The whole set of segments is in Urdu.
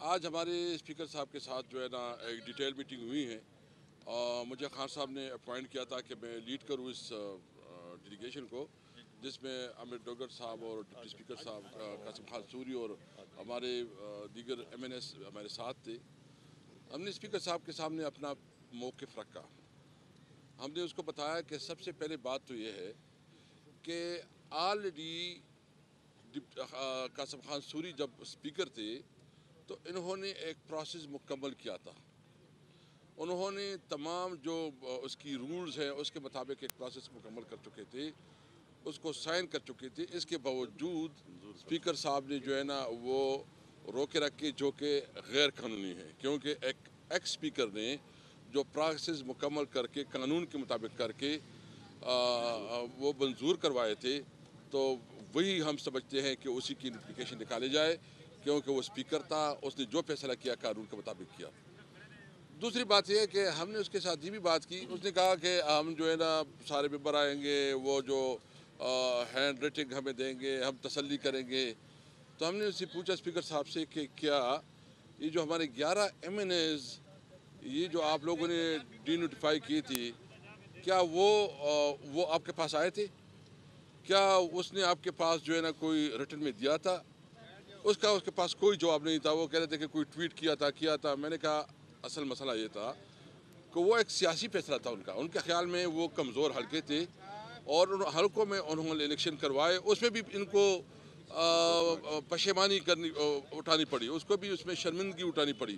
آج ہمارے اسپیکر صاحب کے ساتھ جو ہے نا ایک ڈیٹیل میٹنگ ہوئی ہے اور مجھے خان صاحب نے اپوائنٹ کیا تھا کہ میں لیڈ کروں اس ڈیلیگیشن کو، جس میں امر ڈوگر صاحب اور ڈپٹی اسپیکر صاحب قاسم خان سوری اور ہمارے دیگر ایم این ایس ہمارے ساتھ تھے۔ ہم نے اسپیکر صاحب کے سامنے اپنا موقف رکھا۔ ہم نے اس کو بتایا کہ سب سے پہلے بات تو یہ ہے کہ آلریڈی قاسم خان سوری جب اسپیکر تھے تو انہوں نے ایک پروسیس مکمل کیا تھا۔ انہوں نے تمام جو اس کی رولز ہیں اس کے مطابق ایک پروسیس مکمل کر چکے تھے، اس کو سائن کر چکے تھے۔ اس کے باوجود اسپیکر صاحب نے جو ہے نا وہ روکے رکھے، جو کہ غیر قانونی ہے، کیونکہ ایک ایکس اسپیکر نے جو پروسیس مکمل کر کے قانون کے مطابق کر کے وہ منظور کروائے تھے، تو وہی ہم سمجھتے ہیں کہ اسی کی نوٹیفیکیشن نکالے جائے، کیونکہ وہ اسپیکر تھا، اس نے جو فیصلہ کیا قانون کے مطابق کیا۔ دوسری بات یہ ہے کہ ہم نے اس کے ساتھ یہ بھی بات کی، اس نے کہا کہ ہم جو ہے نا سارے ممبر آئیں گے، وہ جو ہینڈ ریٹنگ ہمیں دیں گے، ہم تسلی کریں گے۔ تو ہم نے اس سے پوچھا اسپیکر صاحب سے کہ کیا یہ جو ہمارے 11 ایم این ایز یہ جو آپ لوگوں نے ڈی نوٹیفائی کی تھی، کیا وہ آپ کے پاس آئے تھے؟ کیا اس نے آپ کے پاس جو ہے نا کوئی ریٹن میں دیا تھا؟ اس کے پاس کوئی جواب نہیں تھا۔ وہ کہہ رہے تھے کہ کوئی ٹویٹ کیا تھا۔ میں نے کہا اصل مسئلہ یہ تھا کہ وہ ایک سیاسی فیصلہ تھا ان کے خیال میں وہ کمزور حلقے تھے، اور ان حلقوں میں انہوں نے الیکشن کروائے، اس میں بھی ان کو پشیمانی اٹھانی پڑی، اس کو بھی اس میں شرمندگی اٹھانی پڑی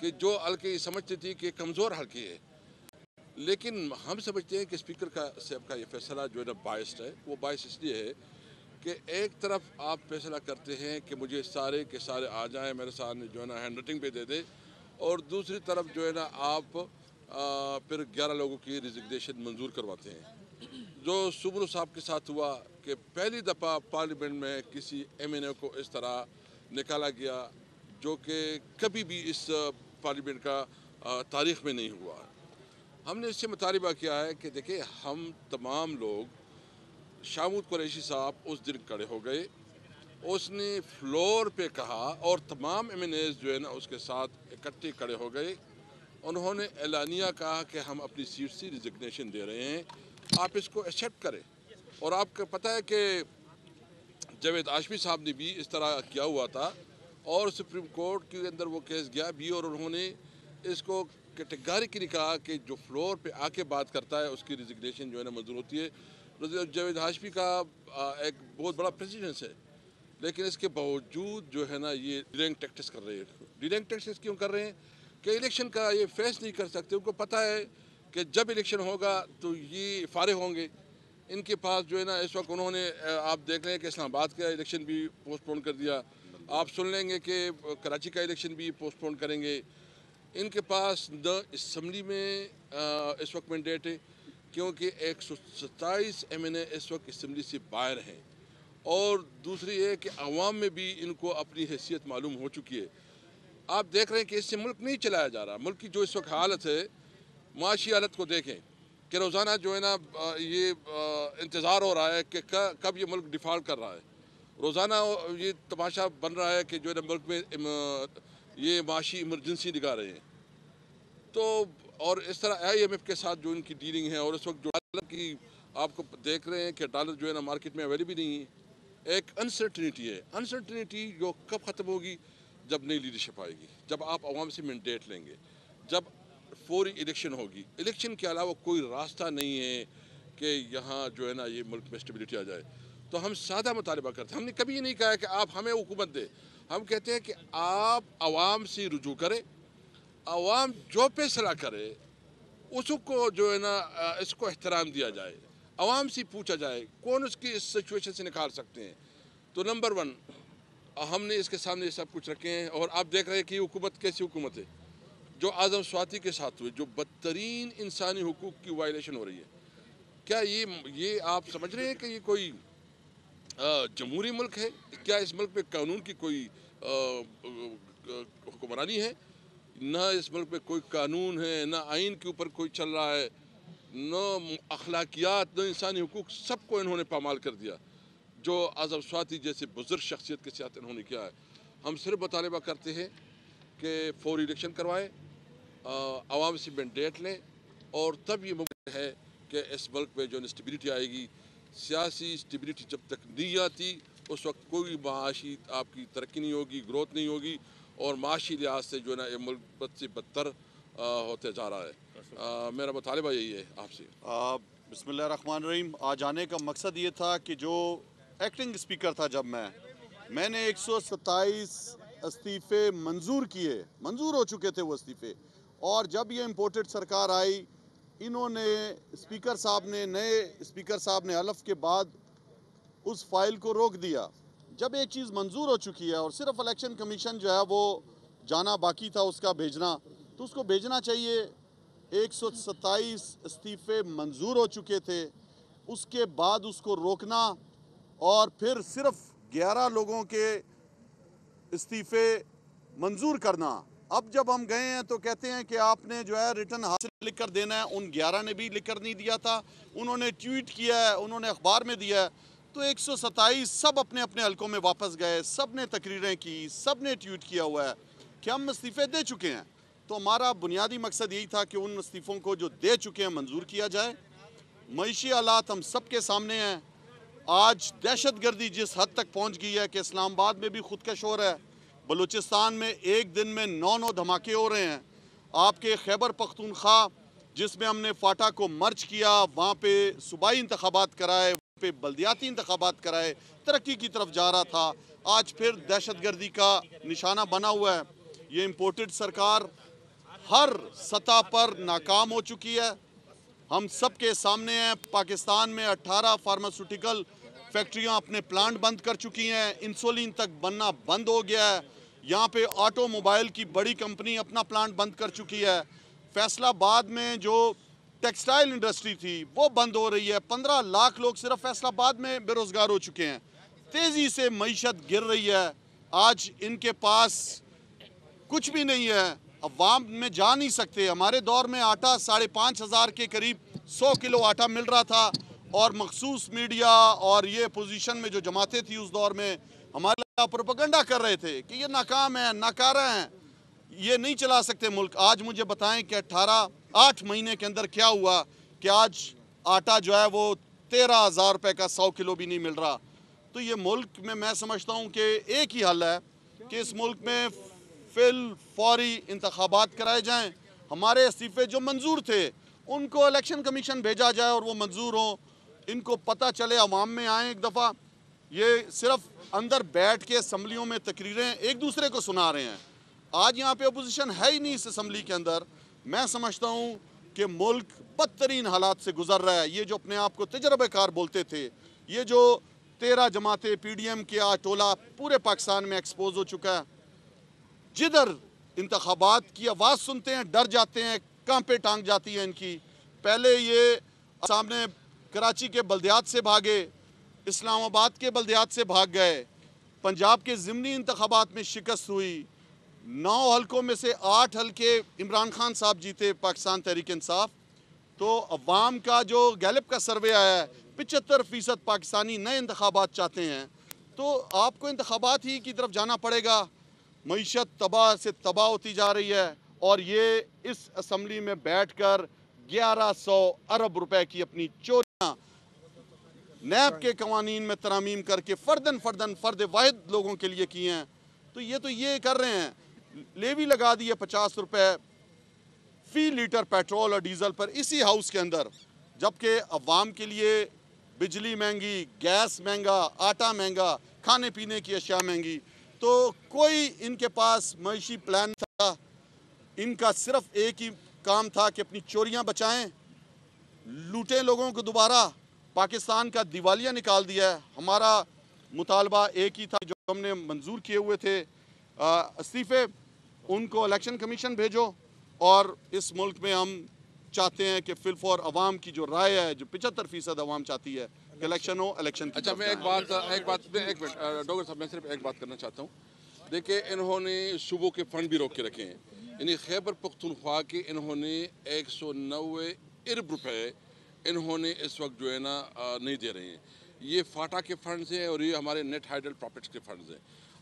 کہ جو حلقے سمجھتے تھے کہ کمزور حلقے ہے۔ لیکن ہم سمجھتے ہیں کہ اسپیکر صاحب کا یہ فیصلہ جو ہے نا باعث ہے۔ وہ باعث اس لیے ہے کہ ایک طرف آپ فیصلہ کرتے ہیں کہ مجھے سارے کے سارے آ جائیں میرے سامنے جو ہے نا ہینڈ رائٹنگ پہ دے دے، اور دوسری طرف جو ہے نا آپ پھر 11 لوگوں کی ریزگنیشن منظور کرواتے ہیں۔ جو سبرو صاحب کے ساتھ ہوا کہ پہلی دفعہ پارلیمنٹ میں کسی ایم این اے کو اس طرح نکالا گیا، جو کہ کبھی بھی اس پارلیمنٹ کا تاریخ میں نہیں ہوا۔ ہم نے اس سے مطالبہ کیا ہے کہ دیکھیں، ہم تمام لوگ، شامود قریشی صاحب اس دن کھڑے ہو گئے، اس نے فلور پہ کہا، اور تمام ایم این ایز جو ہے نا اس کے ساتھ اکٹھے کھڑے ہو گئے۔ انہوں نے اعلانیہ کہا کہ ہم اپنی سیٹ سے ریزگنیشن دے رہے ہیں، آپ اس کو ایکسیپٹ کریں۔ اور آپ کو پتہ ہے کہ جاوید ہاشمی صاحب نے بھی اس طرح کیا ہوا تھا، اور سپریم کورٹ کے اندر وہ کیس گیا بھی، اور انہوں نے اس کو کیٹیگریکلی کہا کہ جو فلور پہ آ کے بات کرتا ہے اس کی ریزگنیشن جو ہے نا منظور ہوتی ہے۔ جاوید ہاشمی کا ایک بہت بڑا پریسیڈنس ہے، لیکن اس کے باوجود جو ہے نا یہ ڈیلنگ ٹیکٹس کر رہے ہیں۔ ڈیلنگ ٹیکٹس کیوں کر رہے ہیں؟ کہ الیکشن کا یہ فیس نہیں کر سکتے۔ ان کو پتہ ہے کہ جب الیکشن ہوگا تو یہ فارغ ہوں گے۔ ان کے پاس جو ہے نا اس وقت انہوں نے آپ دیکھ لیں کہ اسلام آباد کا الیکشن بھی پوسٹ پون کر دیا، آپ سن لیں گے کہ کراچی کا الیکشن بھی پوسٹ پون کریں گے۔ ان کے پاس نہ اسمبلی میں اس وقت مینڈیٹ ہے، کیونکہ 127 ایم این اے اس وقت اسمبلی سے باہر ہیں، اور دوسری یہ کہ عوام میں بھی ان کو اپنی حیثیت معلوم ہو چکی ہے۔ آپ دیکھ رہے ہیں کہ اس سے ملک نہیں چلایا جا رہا۔ ملک کی جو اس وقت حالت ہے، معاشی حالت کو دیکھیں کہ روزانہ جو ہے نا یہ انتظار ہو رہا ہے کہ کب یہ ملک ڈیفالٹ کر رہا ہے۔ روزانہ یہ تماشا بن رہا ہے کہ جو ہے نا ملک میں یہ معاشی ایمرجنسی دکھا رہے ہیں۔ تو اور اس طرح آئی ایم ایف کے ساتھ جو ان کی ڈیلنگ ہے، اور اس وقت جو ڈالر کی آپ کو دیکھ رہے ہیں کہ ڈالر جو ہے نا مارکیٹ میں اویلیبل نہیں ہے، ایک انسرٹنیٹی ہے۔ انسرٹنیٹی جو کب ختم ہوگی؟ جب نئی لیڈرشپ آئے گی، جب آپ عوام سے مینڈیٹ لیں گے، جب فوری الیکشن ہوگی۔ الیکشن کے علاوہ کوئی راستہ نہیں ہے کہ یہاں جو ہے نا یہ ملک میں اسٹیبلٹی آ جائے۔ تو ہم سادہ مطالبہ کرتے ہیں۔ ہم نے کبھی یہ نہیں کہا کہ آپ ہمیں حکومت دیں، ہم کہتے ہیں کہ آپ عوام سے رجوع کریں، عوام جو فیصلہ کرے اس کو جو ہے نا اس کو احترام دیا جائے، عوام سے پوچھا جائے کون اس کی اس سچویشن سے نکال سکتے ہیں۔ تو نمبر 1 ہم نے اس کے سامنے سب کچھ رکھے ہیں، اور آپ دیکھ رہے ہیں کہ یہ حکومت کیسی حکومت ہے جو اعظم سواتی کے ساتھ ہوئے، جو بدترین انسانی حقوق کی وائلیشن ہو رہی ہے۔ کیا یہ آپ سمجھ رہے ہیں کہ یہ کوئی جمہوری ملک ہے؟ کیا اس ملک میں قانون کی کوئی حکمرانی ہے؟ نہ اس ملک میں کوئی قانون ہے، نہ آئین کے اوپر کوئی چل رہا ہے، نہ اخلاقیات، نہ انسانی حقوق، سب کو انہوں نے پامال کر دیا جو اعظم سواتی جیسے بزرگ شخصیت کے ساتھ انہوں نے کیا ہے۔ ہم صرف مطالبہ کرتے ہیں کہ فوری الیکشن کروائیں، عوام سے مینڈیٹ لیں، اور تب یہ ممکن ہے کہ اس ملک میں جو اسٹیبلٹی آئے گی۔ سیاسی اسٹیبلٹی جب تک نہیں آتی اس وقت کوئی معاشی آپ کی ترقی نہیں ہوگی، گروتھ نہیں ہوگی، اور معاشی لحاظ سے جو ہے نا یہ ملک بد سے بدتر ہوتے جا رہا ہے۔ میرا مطالبہ یہی ہے آپ سے۔ بسم اللہ الرحمن الرحیم۔ آج آنے کا مقصد یہ تھا کہ جو ایکٹنگ اسپیکر تھا، جب میں نے 127 استعفے منظور ہو چکے تھے وہ استعفے، اور جب یہ امپورٹڈ سرکار آئی، انہوں نے نئے اسپیکر صاحب نے حلف کے بعد اس فائل کو روک دیا۔ جب ایک چیز منظور ہو چکی ہے اور صرف الیکشن کمیشن جو ہے وہ جانا باقی تھا اس کا بھیجنا، تو اس کو بھیجنا چاہیے۔ 127 استعفے منظور ہو چکے تھے، اس کے بعد اس کو روکنا اور پھر صرف 11 لوگوں کے استعفے منظور کرنا۔ اب جب ہم گئے ہیں تو کہتے ہیں کہ آپ نے جو ہے ریٹن حاصل لکھ کر دینا ہے۔ ان 11 نے بھی لکھ کر نہیں دیا تھا، انہوں نے ٹویٹ کیا ہے، انہوں نے اخبار میں دیا ہے۔ تو 127 سب اپنے اپنے حلقوں میں واپس گئے، سب نے تقریریں کی، سب نے ٹویٹ کیا ہوا ہے کہ ہم استعفے دے چکے ہیں۔ تو ہمارا بنیادی مقصد یہی تھا کہ ان استعفوں کو جو دے چکے ہیں منظور کیا جائے۔ معاشی حالات ہم سب کے سامنے ہیں۔ آج دہشت گردی جس حد تک پہنچ گئی ہے کہ اسلام آباد میں بھی خودکش ہو رہا ہے، بلوچستان میں ایک دن میں 9 دھماکے ہو رہے ہیں۔ آپ کے خیبر پختونخوا جس میں ہم نے فاٹا کو مرج کیا، وہاں پہ صوبائی انتخابات کرائے، وہاں پہ بلدیاتی انتخابات کرائے، ترقی کی طرف جا رہا تھا، آج پھر دہشت گردی کا نشانہ بنا ہوا ہے۔ یہ امپورٹڈ سرکار ہر سطح پر ناکام ہو چکی ہے۔ ہم سب کے سامنے ہیں، پاکستان میں 18 فارماسیوٹیکل فیکٹریاں اپنے پلانٹ بند کر چکی ہیں، انسولین تک بننا بند ہو گیا ہے۔ یہاں پہ آٹو موبائل کی بڑی کمپنی اپنا پلانٹ بند کر چکی ہے۔ فیصل آباد میں جو ٹیکسٹائل انڈسٹری تھی وہ بند ہو رہی ہے۔ 15 لاکھ لوگ صرف فیصل آباد میں بے روزگار ہو چکے ہیں۔ تیزی سے معیشت گر رہی ہے۔ آج ان کے پاس کچھ بھی نہیں ہے، عوام میں جا نہیں سکتے۔ ہمارے دور میں آٹا 5,500 کے قریب 100 کلو آٹا مل رہا تھا، اور مخصوص میڈیا اور یہ اپوزیشن میں جو جماعتیں تھی اس دور میں ہمارے لیے پروپیگنڈا کر رہے تھے کہ یہ ناکام ہیں، ناکارہ ہیں، یہ نہیں چلا سکتے ملک۔ آج مجھے بتائیں کہ 8 مہینے کے اندر کیا ہوا کہ آج آٹا جو ہے وہ 13,000 روپے کا 100 کلو بھی نہیں مل رہا۔ تو یہ ملک میں سمجھتا ہوں کہ ایک ہی حل ہے کہ اس ملک میں فوری انتخابات کرائے جائیں۔ ہمارے استعفے جو منظور تھے ان کو الیکشن کمیشن بھیجا جائے اور وہ منظور ہوں، ان کو پتہ چلے، عوام میں آئیں ایک دفعہ۔ یہ صرف اندر بیٹھ کے اسمبلیوں میں تقریریں ایک دوسرے کو سنا رہے ہیں۔ آج یہاں پہ اپوزیشن ہے ہی نہیں اس اسمبلی کے اندر۔ میں سمجھتا ہوں کہ ملک بدترین حالات سے گزر رہا ہے۔ یہ جو اپنے آپ کو تجربہ کار بولتے تھے، یہ جو 13 جماعتیں پی ڈی ایم کے ٹولہ پورے پاکستان میں ایکسپوز ہو چکا ہے۔ جدھر انتخابات کی آواز سنتے ہیں ڈر جاتے ہیں، کانپے ٹانگ جاتی ہے ان کی۔ پہلے یہ سامنے کراچی کے بلدیات سے بھاگے، اسلام آباد کے بلدیات سے بھاگ گئے، پنجاب کے ضمنی انتخابات میں شکست ہوئی، 9 حلقوں میں سے 8 حلقے عمران خان صاحب جیتے پاکستان تحریک انصاف۔ تو عوام کا جو گیلپ کا سروے آیا ہے، 75% پاکستانی نئے انتخابات چاہتے ہیں۔ تو آپ کو انتخابات ہی کی طرف جانا پڑے گا۔ معیشت تباہ سے تباہ ہوتی جا رہی ہے، اور یہ اس اسمبلی میں بیٹھ کر 1100 ارب روپے کی اپنی چوریاں نیب کے قوانین میں ترامیم کر کے فرد واحد لوگوں کے لیے کی ہیں۔ تو یہ کر رہے ہیں، لیوی لگا دی ہے 50 روپے فی لیٹر پیٹرول اور ڈیزل پر اسی ہاؤس کے اندر، جبکہ عوام کے لیے بجلی مہنگی، گیس مہنگا، آٹا مہنگا، کھانے پینے کی اشیاء مہنگی۔ تو کوئی ان کے پاس معاشی پلان تھا، ان کا صرف ایک ہی کام تھا کہ اپنی چوریاں بچائیں، لوٹیں لوگوں کو دوبارہ۔ پاکستان کا دیوالیہ نکال دیا ہے۔ ہمارا مطالبہ ایک ہی تھا، جو ہم نے منظور کیے ہوئے تھے استعفے، ان کو الیکشن کمیشن بھیجو، اور اس ملک میں ہم چاہتے ہیں کہ فور عوام کی جو رائے ہے، جو 75% عوام چاہتی ہے کہ الیکشن ہو، الیکشن کی اچھا، طرف میں ایک منٹ ڈاکٹر صاحب، میں صرف ایک بات کرنا چاہتا ہوں۔ دیکھیں، انہوں نے صوبوں کے فنڈ بھی روک کے رکھے ہیں، یعنی خیبر پختونخوا کے انہوں نے 190 ارب روپے انہوں نے اس وقت جو ہے نا نہیں دے رہے ہیں۔ یہ فاٹا کے فنڈز ہیں اور یہ ہمارے نیٹ ہائیڈل پراپرٹس کے فنڈز ہیں۔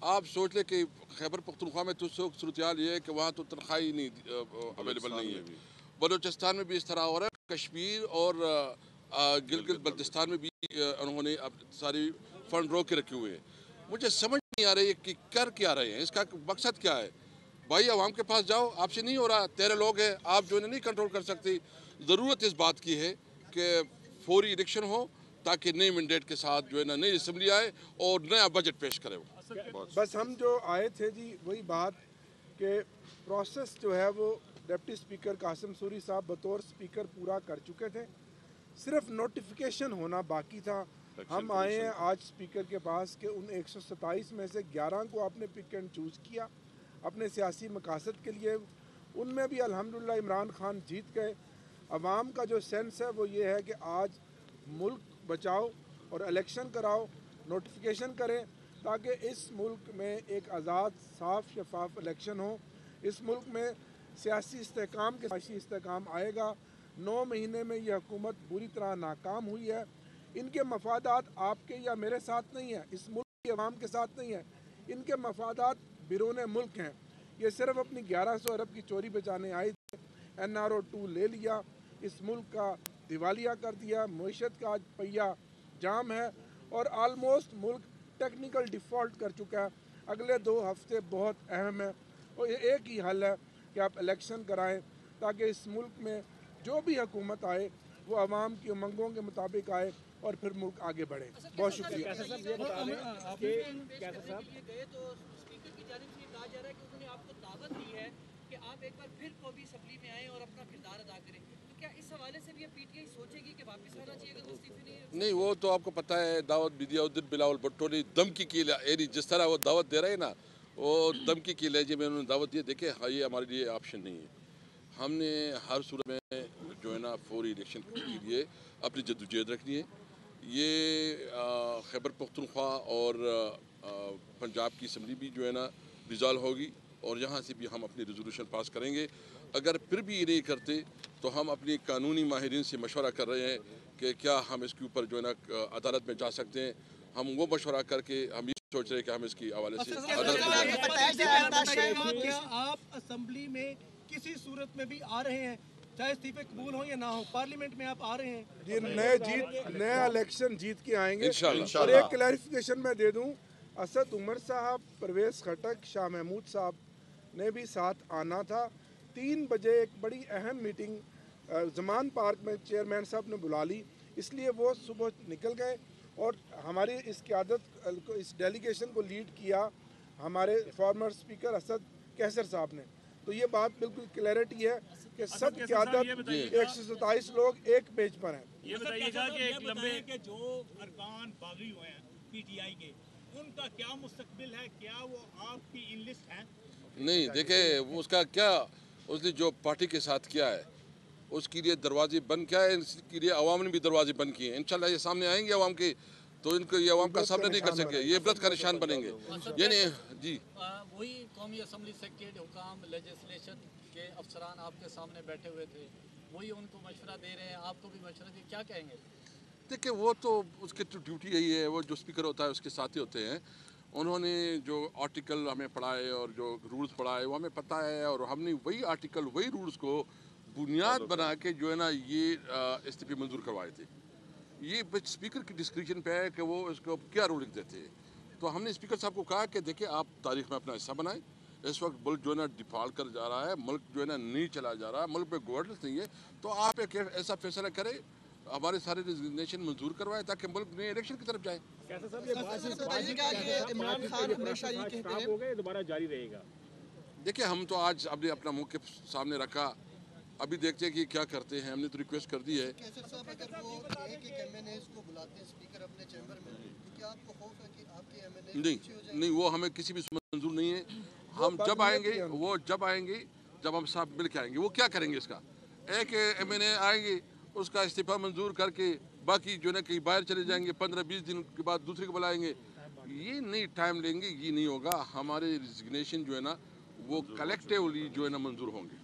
آپ سوچ لیں کہ خیبر پختونخوا میں تو صورتحال یہ ہے کہ وہاں تو تنخواہ ہی نہیں اویلیبل نہیں ہے. بلوچستان میں بھی اس طرح ہو رہا ہے. کشمیر اور گلگت بلتستان میں بھی انہوں نے ساری فنڈ روک کے رکھے ہوئے ہیں. مجھے سمجھ نہیں آ رہی ہے کہ کر کیا رہے ہیں, اس کا مقصد کیا ہے. بھائی عوام کے پاس جاؤ, آپ سے نہیں ہو رہا, 13 لوگ ہیں, آپ جو ہے نہیں کنٹرول کر سکتے. ضرورت اس بات کی ہے کہ فوری الیکشن ہو تاکہ نئے مینڈیٹ کے ساتھ جو ہے نا نئی اسمبلی آئے اور نیا بجٹ پیش کرے. بس ہم جو آئے تھے جی وہی بات کہ پروسیس جو ہے وہ ڈپٹی اسپیکر قاسم سوری صاحب بطور اسپیکر پورا کر چکے تھے, صرف نوٹیفیکیشن ہونا باقی تھا. ہم آئے ہیں آج اسپیکر کے پاس کہ ان 127 میں سے 11 کو آپ نے پک اینڈ چوز کیا اپنے سیاسی مقاصد کے لیے. ان میں بھی الحمدللہ عمران خان جیت گئے. عوام کا جو سینس ہے وہ یہ ہے کہ آج ملک بچاؤ اور الیکشن کراؤ, نوٹیفیکیشن کریں تاکہ اس ملک میں ایک آزاد صاف شفاف الیکشن ہو. اس ملک میں سیاسی استحکام کے معاشی استحکام آئے گا. 9 مہینے میں یہ حکومت بری طرح ناکام ہوئی ہے. ان کے مفادات آپ کے یا میرے ساتھ نہیں ہیں, اس ملک کے عوام کے ساتھ نہیں ہیں, ان کے مفادات بیرون ملک ہیں. یہ صرف اپنی 1100 ارب کی چوری بچانے آئے تھے. NRO 2 لے لیا, اس ملک کا دیوالیہ کر دیا, معیشت کا آج پہیہ جام ہے اور آلموسٹ ملک ٹیکنیکل ڈیفالٹ کر چکا ہے. اگلے 2 ہفتے بہت اہم ہیں اور ایک ہی حل ہے کہ آپ الیکشن کرائیں تاکہ اس ملک میں جو بھی حکومت آئے وہ عوام کی امنگوں کے مطابق آئے اور پھر ملک آگے بڑھے. بہت شکریہ. کہ آپ ایک بار پھر قومی اسمبلی میں آئیں اور اپنا کردار ادا کریں, تو کیا اس حوالے سے بھی پی ٹی آئی سوچے گی کہ واپس آنا چاہیے اگر استعفے نہیں, وہ تو آپ کو پتہ ہے دعوت بھی دیا الدین بلاول بھٹو نے دھمکی کی, یعنی جس طرح وہ دعوت دے رہے ہیں نا وہ دھمکی کی لہجے میں انہوں نے دعوت دی. دیکھیں یہ ہمارے لیے آپشن نہیں ہے. ہم نے ہر صورت میں جو ہے نا فوری الیکشن کے لیے اپنی جدوجہد رکھنی ہے. یہ خیبر پختونخوا اور پنجاب کی اسمبلی بھی جو ہے نا ریزالو ہوگی اور یہاں سے بھی ہم اپنی ریزولوشن پاس کریں گے. اگر پھر بھی یہ نہیں کرتے تو ہم اپنی قانونی ماہرین سے مشورہ کر رہے ہیں کہ کیا ہم اس کے اوپر جو ہے نا عدالت میں جا سکتے ہیں. ہم وہ مشورہ کر کے ہم یہ سوچ رہے ہیں کہ ہم اس کی حوالے سے عدالت میں کیا آپ اسمبلی میں کسی صورت میں بھی آ رہے ہیں, چاہے استعفے قبول ہوں یا نہ ہو, پارلیمنٹ میں آپ آ رہے ہیں؟ جی نیا الیکشن جیت کے آئیں گے. انشاءاللہ. اور ایک کلیریفیکیشن میں دے دوں, اسد عمر صاحب, پرویز خٹک, شاہ محمود صاحب نے بھی ساتھ آنا تھا. 3 بجے ایک بڑی اہم میٹنگ زمان پارک میں چیئرمین صاحب نے بلا لی, اس لیے وہ صبح نکل گئے اور ہماری اس قیادت اس ڈیلیگیشن کو لیڈ کیا ہمارے فارمر اسپیکر اسد کیسر صاحب نے. تو یہ بات بالکل کلیئرٹی ہے کہ سب قیادت 127 لوگ ایک پیج پر ہیں. یہ بتائیے گا کہ ایک لمبے کہ جو ارکان باغی ہوئے ہیں پی ٹی آئی کے, ان کا کیا مستقبل ہے, کیا وہ آپ کی ان لسٹ ہیں؟ نہیں, دیکھیں اس کا کیا, اس نے جو پارٹی کے ساتھ کیا ہے اس کے لیے دروازے بند کیا ہے, اس کے لیے عوام نے بھی دروازے بند کیے ہیں. انشاءاللہ یہ سامنے آئیں گے عوام کے تو ان کو یہ عوام کا سامنا نہیں کر سکے, یہ عبرت کا نشان بنیں گے. یعنی جی وہی قومی اسمبلی سیکریٹری حکام لیجسلیشن کے افسران آپ کے سامنے بیٹھے ہوئے تھے, وہی ان کو مشورہ دے رہے ہیں, آپ کو بھی مشورہ دے, کیا کہیں گے؟ دیکھیں وہ تو اس کی تو ڈیوٹی یہی ہے, وہ جو اسپیکر ہوتا ہے اس کے ساتھی ہوتے ہیں. انہوں نے جو آرٹیکل ہمیں پڑھائے اور جو رولز پڑھائے وہ ہمیں پتہ ہے, اور ہم نے وہی آرٹیکل وہی رولز کو بنیاد بنا کے جو ہے نا یہ استعفے منظور کروائے تھے. یہ اسپیکر کی ڈسکریشن پہ ہے کہ وہ اس کو کیا رولنگ دیتے ہیں. تو ہم نے اسپیکر صاحب کو کہا کہ دیکھیں آپ تاریخ میں اپنا حصہ بنائیں. اس وقت ملک جو ہے نا ڈیفالٹ کر جا رہا ہے, ملک جو ہے نا نہیں چلا جا رہا ہے, ملک پہ گورننس نہیں ہے, تو آپ ایک ایسا فیصلہ کریں, ہمارے سارے ریزگنیشن منظور کروائے تاکہ ملک نئے الیکشن کی طرف جائے. دوبارہ جاری رہے گا. دیکھیں ہم تو آج ہم نے اپنا موقف سامنے رکھا, ابھی دیکھتے ہیں کہ کیا کرتے ہیں. ہم نے تو ریکویسٹ کر دی ہے. کیسر صاحب اگر وہ ایک ایم این ایز کو بلاتے ہیں اسپیکر اپنے چیمبر میں, تو کیا آپ کو خوف ہے کہ آپ کے ایم این اے نہیں, وہ ہمیں کسی بھی منظور نہیں ہے. ہم جب آئیں گے, وہ جب آئیں گے, جب ہم صاحب مل کے آئیں گے, وہ کیا کریں گے اس کا, ایک ایم این اے آئیں گے اس کا استعفیٰ منظور کر کے باقی جو ہے نا کہیں باہر چلے جائیں گے, 15-20 دن کے بعد دوسرے کو بلائیں گے. یہ نہیں ٹائم لیں گے, یہ نہیں ہوگا. ہمارے ریزگنیشن جو ہے نا وہ کلیکٹیولی جو ہے نا منظور ہوں گے.